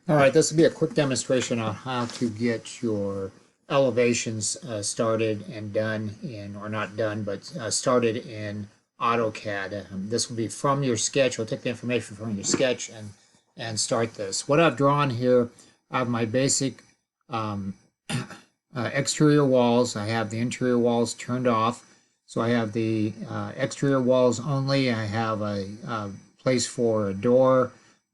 All right, this will be a quick demonstration on how to get your elevations started and done in, or not done, but started in AutoCAD. This will be from your sketch. We'll take the information from your sketch and start this. What I've drawn here, I have my basic um, exterior walls. I have the interior walls turned off. So I have the exterior walls only. I have a place for a door,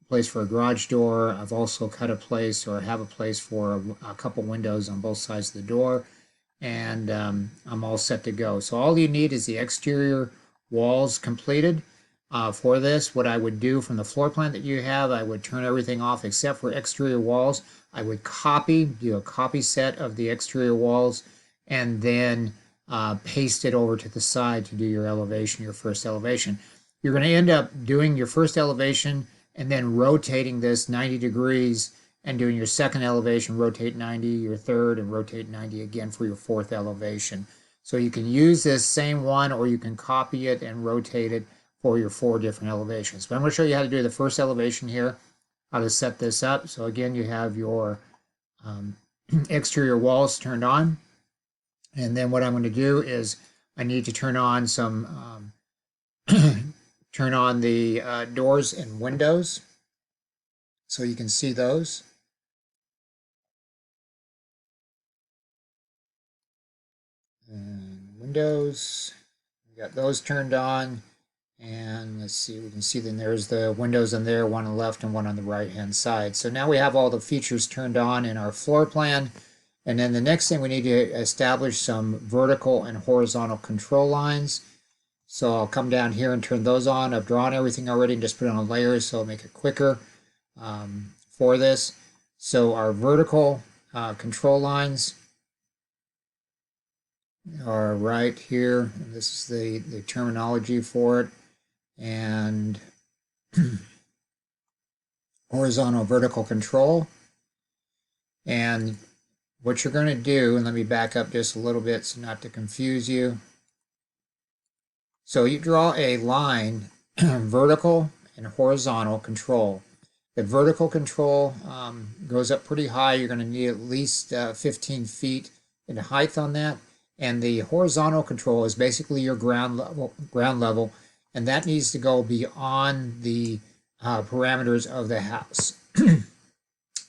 place for a garage door. I've also cut a place or have a place for a couple windows on both sides of the door, and I'm all set to go. So all you need is the exterior walls completed. For this, what I would do from the floor plan that you have, I would turn everything off except for exterior walls. I would do a copy set of the exterior walls, and then paste it over to the side to do your elevation, your first elevation. You're going to end up doing your first elevation and then rotating this 90 degrees and doing your second elevation, rotate 90, your third, and rotate 90 again for your fourth elevation. So you can use this same one, or you can copy it and rotate it for your 4 different elevations. But I'm going to show you how to do the first elevation here, how to set this up. So again, you have your exterior walls turned on. And then what I'm going to do is I need to turn on some turn on the doors and windows so you can see those. And windows, we got those turned on. And let's see, we can see then there's the windows in there, one on the left and one on the right hand side. So now we have all the features turned on in our floor plan. And then the next thing, we need to establish some vertical and horizontal control lines. So I'll come down here and turn those on. I've drawn everything already and just put it on layers, so I'll make it quicker for this. So our vertical control lines are right here. And this is the terminology for it. And horizontal vertical control. And what you're going to do, and let me back up just a little bit so not to confuse you. So you draw a line, vertical and horizontal control. The vertical control goes up pretty high. You're going to need at least 15 feet in height on that. And the horizontal control is basically your ground level, and that needs to go beyond the parameters of the house.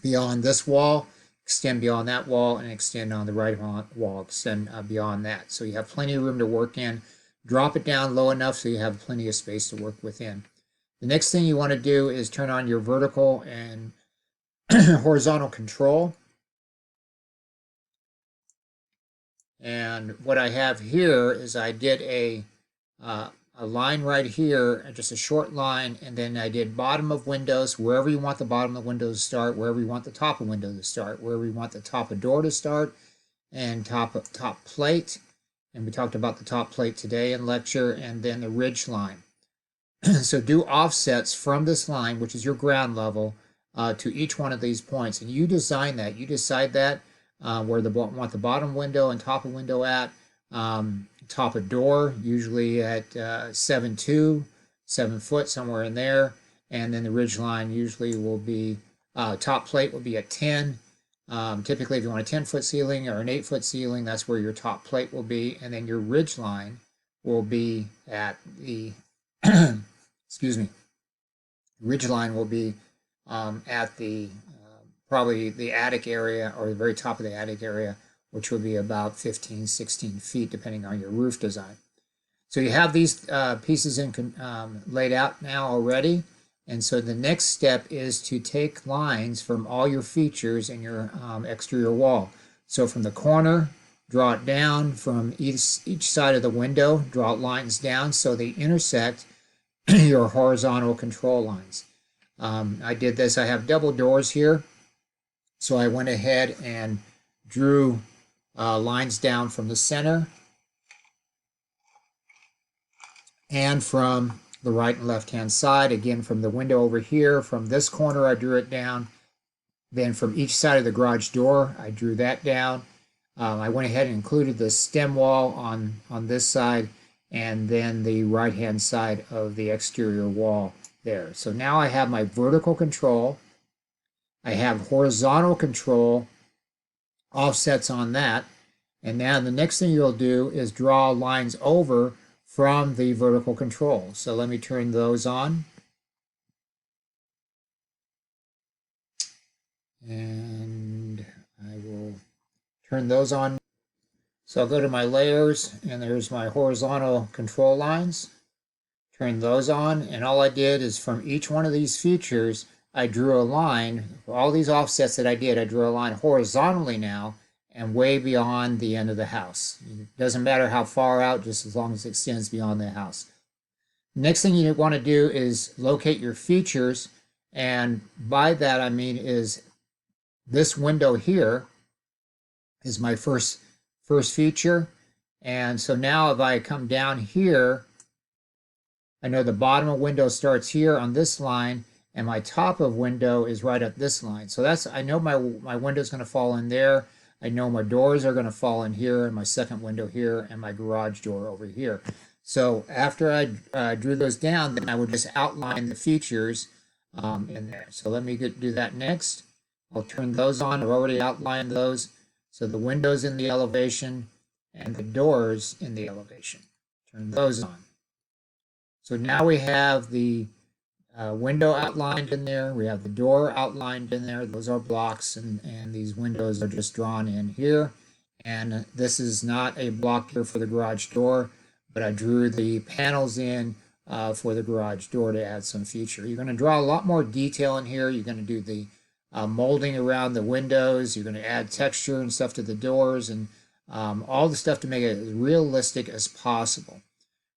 Beyond this wall, extend beyond that wall, and extend on the right wall, extend beyond that. So you have plenty of room to work in. Drop it down low enough so you have plenty of space to work within. The next thing you want to do is turn on your vertical and horizontal control. And what I have here is I did a line right here, just a short line, and then I did bottom of windows, wherever you want the bottom of the window to start, wherever you want the top of window to start, wherever you want the top of door to start, and top plate. And we talked about the top plate today in lecture, and then the ridge line. So do offsets from this line, which is your ground level, to each one of these points. And you design that. You decide that where you want the bottom window and top of window at. Top of door, usually at 7'2", 7 foot, somewhere in there. And then the ridge line usually will be, top plate will be at 10. Typically, if you want a 10-foot ceiling or an 8-foot ceiling, that's where your top plate will be. And then your ridge line will be at the, excuse me, ridge line will be at the, probably the attic area, or the very top of the attic area, which will be about 15, 16 feet, depending on your roof design. So you have these pieces laid out now already. And so the next step is to take lines from all your features in your exterior wall. So from the corner, draw it down. From each side of the window, draw lines down so they intersect your horizontal control lines. I did this. I have double doors here. So I went ahead and drew lines down from the center and from the right and left hand side. Again, from the window over here, from this corner I drew it down. Then from each side of the garage door I drew that down. I went ahead and included the stem wall on this side, and then the right hand side of the exterior wall there. So now I have my vertical control, I have horizontal control offsets on that. And now the next thing you'll do is draw lines over from the vertical control. So let me turn those on. And I will turn those on. So I'll go to my layers, and there's my horizontal control lines. Turn those on, and all I did is from each one of these features, I drew a line. For all these offsets that I did, I drew a line horizontally now and way beyond the end of the house. It doesn't matter how far out, just as long as it extends beyond the house. Next thing you want to do is locate your features, and by that I mean is this window here is my first feature. And so now if I come down here, I know the bottom of window starts here on this line, and my top of window is right up this line. So that's, I know my window is going to fall in there. I know my doors are going to fall in here, and my second window here, and my garage door over here. So after I drew those down, then I would just outline the features in there. So let me do that next. I'll turn those on. I've already outlined those. So the windows in the elevation and the doors in the elevation. Turn those on. So now we have the window outlined in there. We have the door outlined in there. Those are blocks, and these windows are just drawn in here. And this is not a block here for the garage door, but I drew the panels in for the garage door to add some feature. You're going to draw a lot more detail in here. You're going to do the molding around the windows. You're going to add texture and stuff to the doors, and all the stuff to make it as realistic as possible.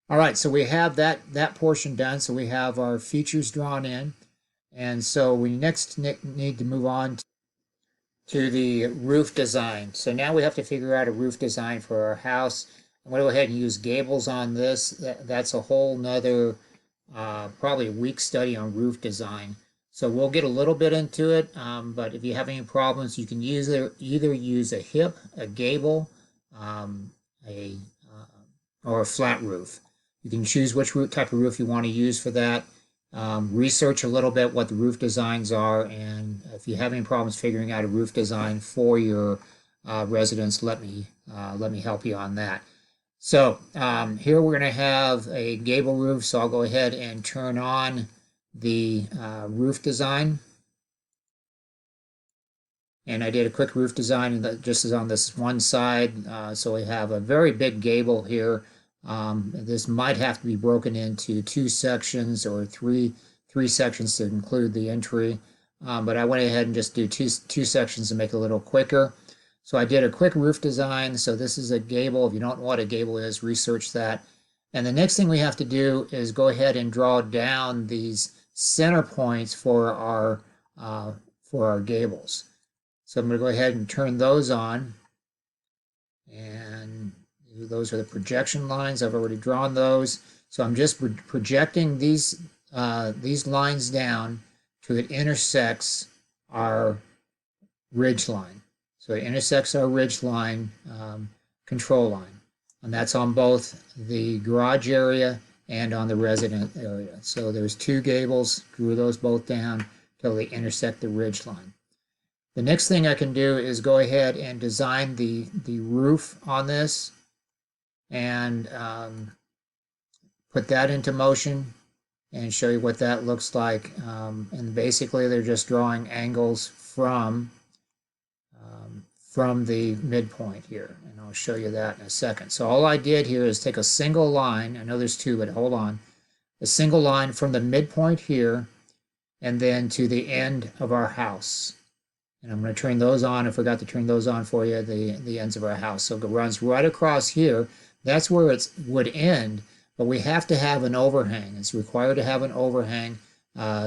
All right, so we have that portion done. So we have our features drawn in. And so we next need to move on to the roof design. So now we have to figure out a roof design for our house. I'm going to go ahead and use gables on this. That's a whole nother, probably a week study on roof design. So we'll get a little bit into it, but if you have any problems, you can either use a hip, a gable, or a flat roof. You can choose which type of roof you want to use for that. Research a little bit what the roof designs are, and if you have any problems figuring out a roof design for your residence, let me help you on that. So here we're going to have a gable roof, so I'll go ahead and turn on the roof design. And I did a quick roof design that just is on this one side, so we have a very big gable here. This might have to be broken into 2 sections or three sections to include the entry, but I went ahead and just do two sections to make it a little quicker. So I did a quick roof design. So this is a gable. If you don't know what a gable is, research that. And the next thing we have to do is go ahead and draw down these center points for our gables. So I'm going to go ahead and turn those on, and those are the projection lines. I've already drawn those. So I'm just projecting these lines down till it intersects our ridge line. So it intersects our ridge line control line. And that's on both the garage area and on the resident area. So there's 2 gables, drew those both down till they intersect the ridge line. The next thing I can do is go ahead and design the roof on this, and put that into motion and show you what that looks like. And basically they're just drawing angles from the midpoint here, and I'll show you that in a second. So all I did here is take a single line. I know there's 2, but hold on. A single line from the midpoint here and then to the end of our house. And I'm going to turn those on. I forgot to turn those on for you, the ends of our house. So it runs right across here. That's where it would end, but we have to have an overhang. It's required to have an overhang,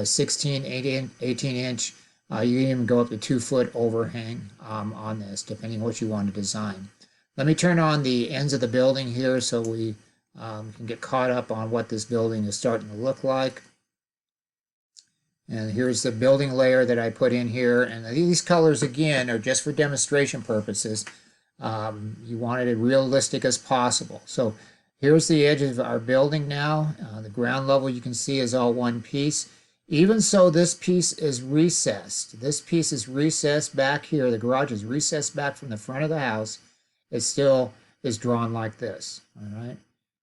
16, 18 inch. You can even go up to 2-foot overhang on this, depending on what you want to design. Let me turn on the ends of the building here so we can get caught up on what this building is starting to look like. And here's the building layer that I put in here. And these colors, again, are just for demonstration purposes. You want it as realistic as possible. So here's the edge of our building now. The ground level you can see is all one piece. Even so, this piece is recessed. This piece is recessed back here. The garage is recessed back from the front of the house. It still is drawn like this, all right?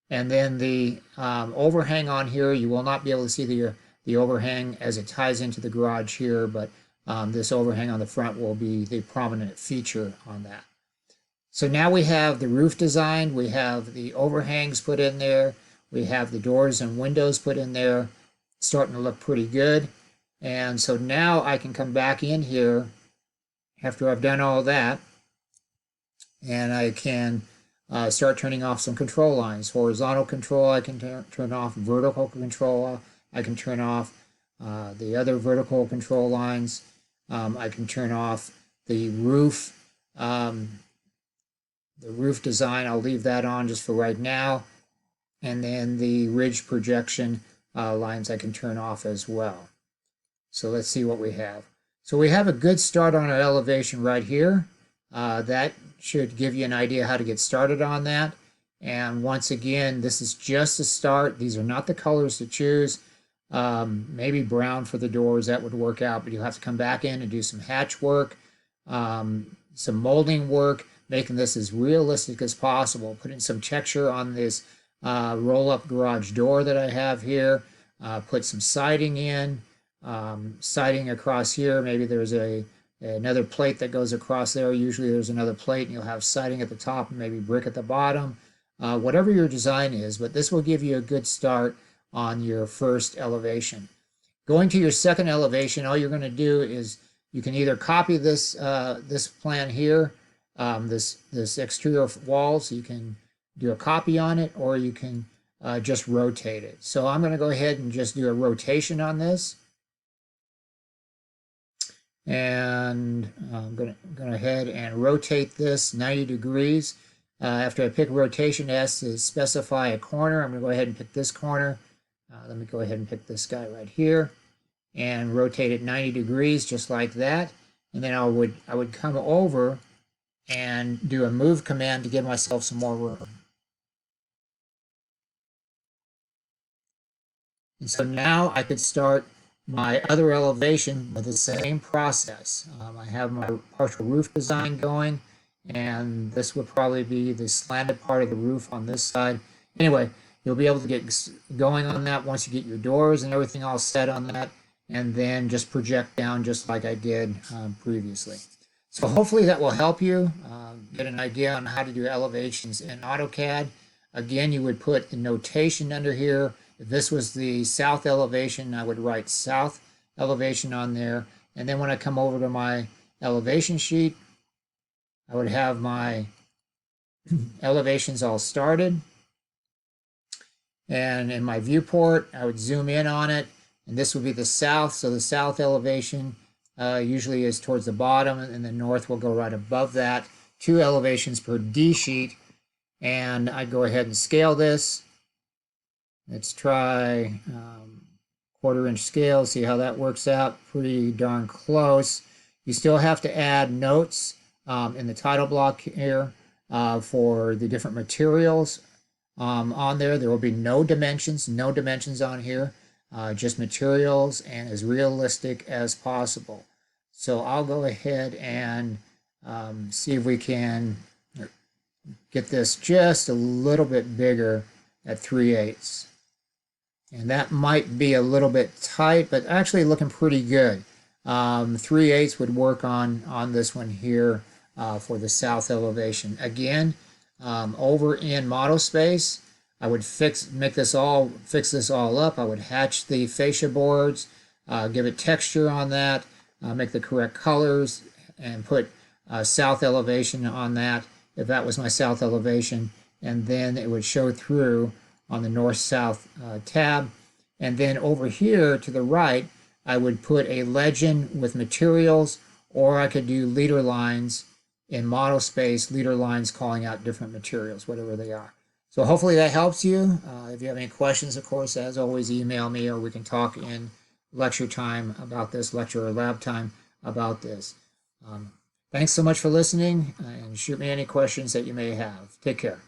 And then the overhang on here, you will not be able to see the overhang as it ties into the garage here, but this overhang on the front will be the prominent feature on that. So now we have the roof designed, we have the overhangs put in there, we have the doors and windows put in there, starting to look pretty good. And so now I can come back in here after I've done all that, and I can start turning off some control lines. Horizontal control I can turn off, vertical control I can turn off, the other vertical control lines. I can turn off the roof design. I'll leave that on just for right now. And then the ridge projection lines I can turn off as well. So let's see what we have. So we have a good start on our elevation right here. That should give you an idea how to get started on that. And once again, this is just a start. These are not the colors to choose. Maybe brown for the doors, that would work out, but you'll have to come back in and do some hatch work, some molding work, making this as realistic as possible, putting some texture on this roll-up garage door that I have here, put some siding in, siding across here. Maybe there's another plate that goes across there. Usually there's another plate and you'll have siding at the top and maybe brick at the bottom. Whatever your design is, but this will give you a good start on your first elevation. Going to your second elevation, all you're going to do is you can either copy this this plan here, this exterior walls, you can do a copy on it, or you can just rotate it. So I'm going to go ahead and just do a rotation on this. And I'm going to go ahead and rotate this 90 degrees. After I pick rotation, it has to specify a corner. I'm going to go ahead and pick this corner. Let me go ahead and pick this guy right here and rotate it 90 degrees just like that. And then I would come over and do a move command to give myself some more room. And so now I could start my other elevation with the same process. I have my partial roof design going, and this would probably be the slanted part of the roof on this side. Anyway, you'll be able to get going on that once you get your doors and everything all set on that, and then just project down just like I did previously. So hopefully that will help you get an idea on how to do elevations in AutoCAD. Again, you would put a notation under here. If this was the south elevation, I would write south elevation on there. And then when I come over to my elevation sheet, I would have my elevations all started. And in my viewport, I would zoom in on it. And this would be the south. So the south elevation usually is towards the bottom, and the north will go right above that. 2 elevations per D sheet. And I'd go ahead and scale this. Let's try 1/4 inch scale, see how that works out. Pretty darn close. You still have to add notes in the title block here for the different materials on there. There will be no dimensions on here, just materials and as realistic as possible. So I'll go ahead and see if we can get this just a little bit bigger at 3/8. And that might be a little bit tight, but actually looking pretty good. 3/8 would work on this one here for the south elevation. Again, over in model space, I would fix this all up. I would hatch the fascia boards, give it texture on that, make the correct colors, and put south elevation on that if that was my south elevation, and then it would show through on the north-south tab. And then over here to the right, I would put a legend with materials, or I could do leader lines in model space, leader lines calling out different materials, whatever they are. So hopefully that helps you. If you have any questions, of course, as always, email me, or we can talk in lecture time about this, lecture or lab time about this. Thanks so much for listening, and shoot me any questions that you may have. Take care.